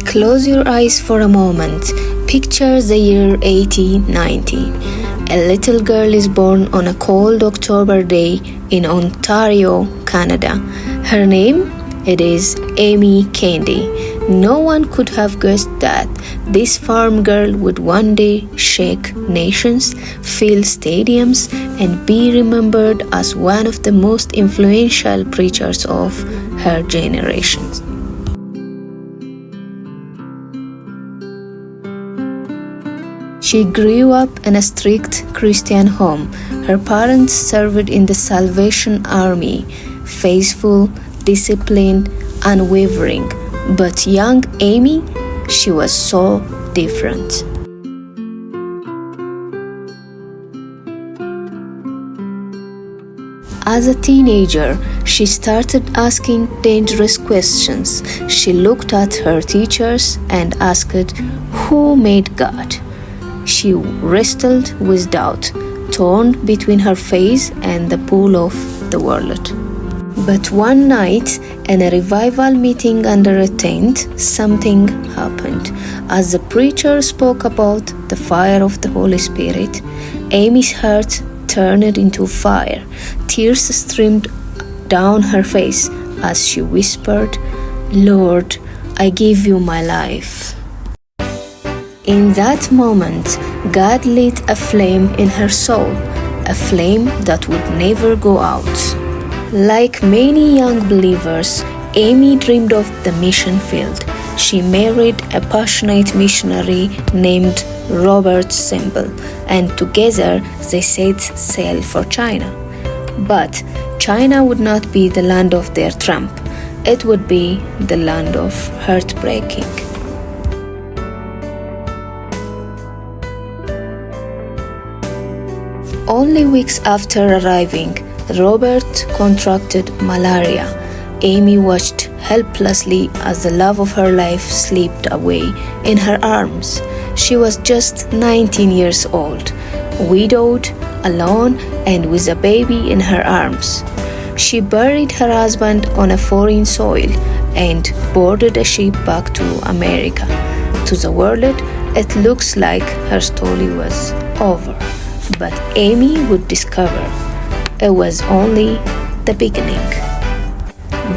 Close your eyes for a moment. Picture the year 1890. A little girl is born on a cold October day in Ontario, Canada. Her name? It is Aimee Candy. No one could have guessed that this farm girl would one day shake nations, fill stadiums, and be remembered as one of the most influential preachers of her generation. She grew up in a strict Christian home. Her parents served in the Salvation Army, faithful, disciplined, unwavering. But young Aimee, she was so different. As a teenager, she started asking dangerous questions. She looked at her teachers and asked, "Who made God?" She wrestled with doubt, torn between her faith and the pull of the world. But one night, in a revival meeting under a tent, something happened. As the preacher spoke about the fire of the Holy Spirit, Aimee's heart turned into fire. Tears streamed down her face as she whispered, "Lord, I give you my life." In that moment, God lit a flame in her soul, a flame that would never go out. Like many young believers, Aimee dreamed of the mission field. She married a passionate missionary named Robert Semple, and together they set sail for China. But China would not be the land of their Trump. It would be the land of heartbreaking. Only weeks after arriving, Robert contracted malaria. Aimee watched helplessly as the love of her life slipped away in her arms. She was just 19 years old, widowed, alone, and with a baby in her arms. She buried her husband on a foreign soil and boarded a ship back to America. To the world, it looks like her story was over. But Aimee would discover it was only the beginning.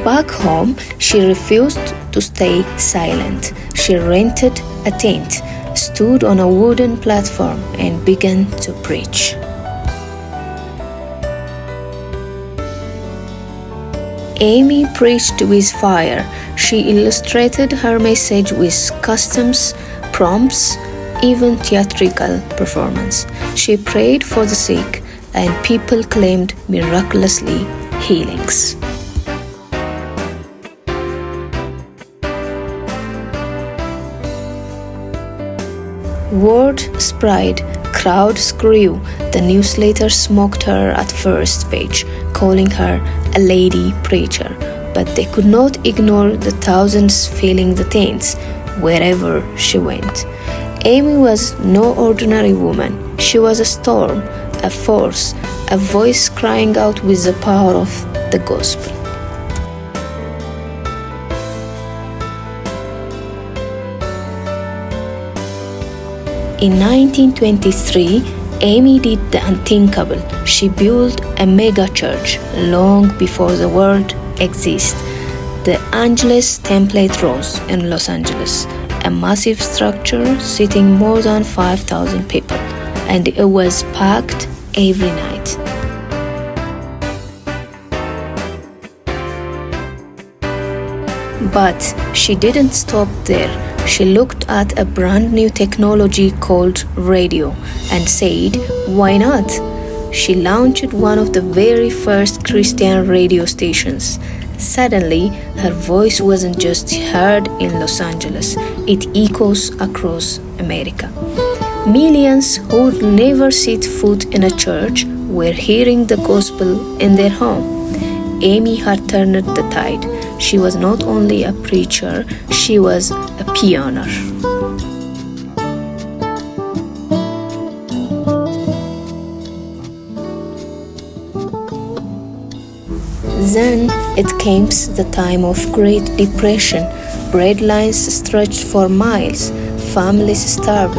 Back home, she refused to stay silent. She rented a tent, stood on a wooden platform, and began to preach. Aimee preached with fire. She illustrated her message with costumes, prompts, even theatrical performance. She prayed for the sick, and people claimed miraculously healings. Word spread, crowds grew. The newsletters mocked her at first page, calling her a lady preacher, but they could not ignore the thousands filling the tents wherever she went. Aimee was no ordinary woman. She was a storm, a force, a voice crying out with the power of the gospel. In 1923, Aimee did the unthinkable. She built a mega church long before the world existed. The Angeles Template Rose in Los Angeles, a massive structure seating more than 5,000 people, and it was packed every night. But she didn't stop there. She looked at a brand new technology called radio and said, "Why not?" She launched one of the very first Christian radio stations. Suddenly, her voice wasn't just heard in Los Angeles, it echoes across America. Millions who would never set foot in a church were hearing the gospel in their home. Aimee had turned the tide. She was not only a preacher, she was a pioneer. Then it came the time of Great Depression. Bread lines stretched for miles, families starved.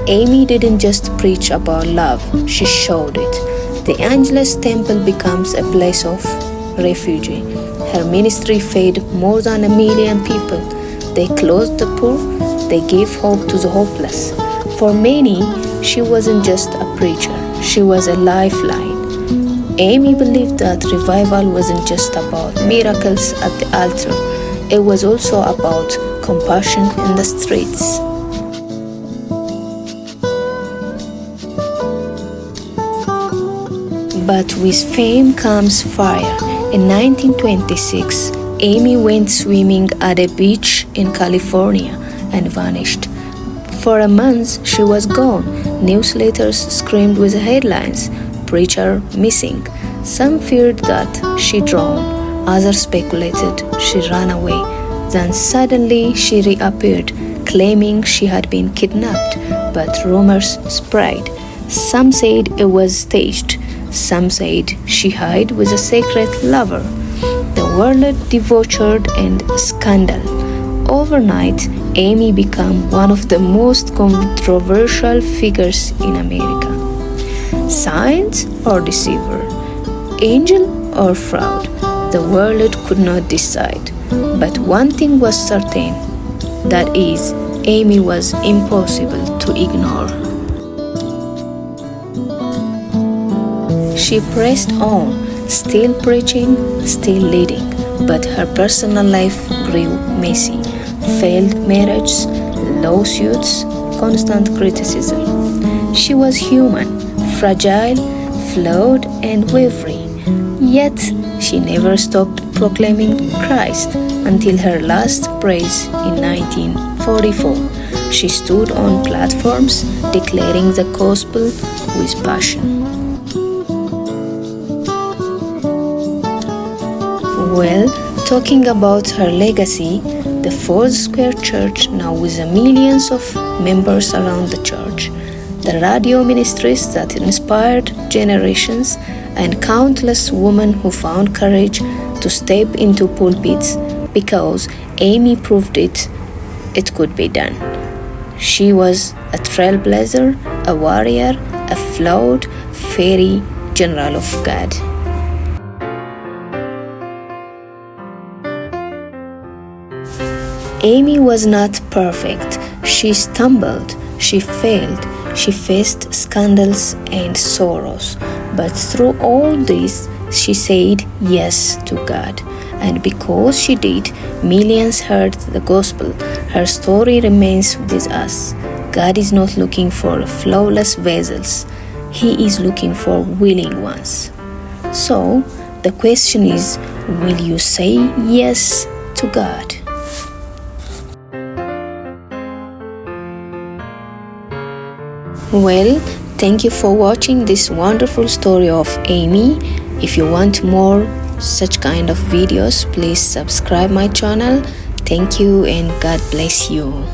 Aimee didn't just preach about love, she showed it. The Angeles Temple becomes a place of refuge. Her ministry fed more than 1 million people. They clothed the poor, they gave hope to the hopeless. For many, she wasn't just a preacher, she was a lifeline. Aimee believed that revival wasn't just about miracles at the altar, it was also about compassion in the streets. But with fame comes fire. In 1926, Aimee went swimming at a beach in California and vanished. For a month, she was gone. Newsletters screamed with headlines, "Preacher missing." Some feared that she drowned. Others speculated she ran away. Then suddenly she reappeared, claiming she had been kidnapped. But rumors spread. Some said it was staged. Some said she hid with a secret lover. The world debauched and scandal. Overnight, Aimee became one of the most controversial figures in America. Saint or deceiver? Angel or fraud? The world could not decide. But one thing was certain, that is, Aimee was impossible to ignore. She pressed on, still preaching, still leading, but her personal life grew messy. Failed marriages, lawsuits, constant criticism. She was human, fragile, flawed, and wavering. Yet, she never stopped proclaiming Christ until her last praise in 1944. She stood on platforms declaring the gospel with passion. Well, talking about her legacy, the Foursquare Church, now with millions of members around the church, the radio ministries that inspired generations, and countless women who found courage to step into pulpits because Aimee proved it could be done. She was a trailblazer, a warrior, a flawed, fairy general of God. Aimee was not perfect. She stumbled, she failed, she faced scandals and sorrows. But through all this, she said yes to God. And because she did, millions heard the gospel. Her story remains with us. God is not looking for flawless vessels. He is looking for willing ones. So, the question is, will you say yes to God? Well, thank you for watching this wonderful story of Aimee. If you want more such kind of videos, please subscribe my channel. Thank you and God bless you.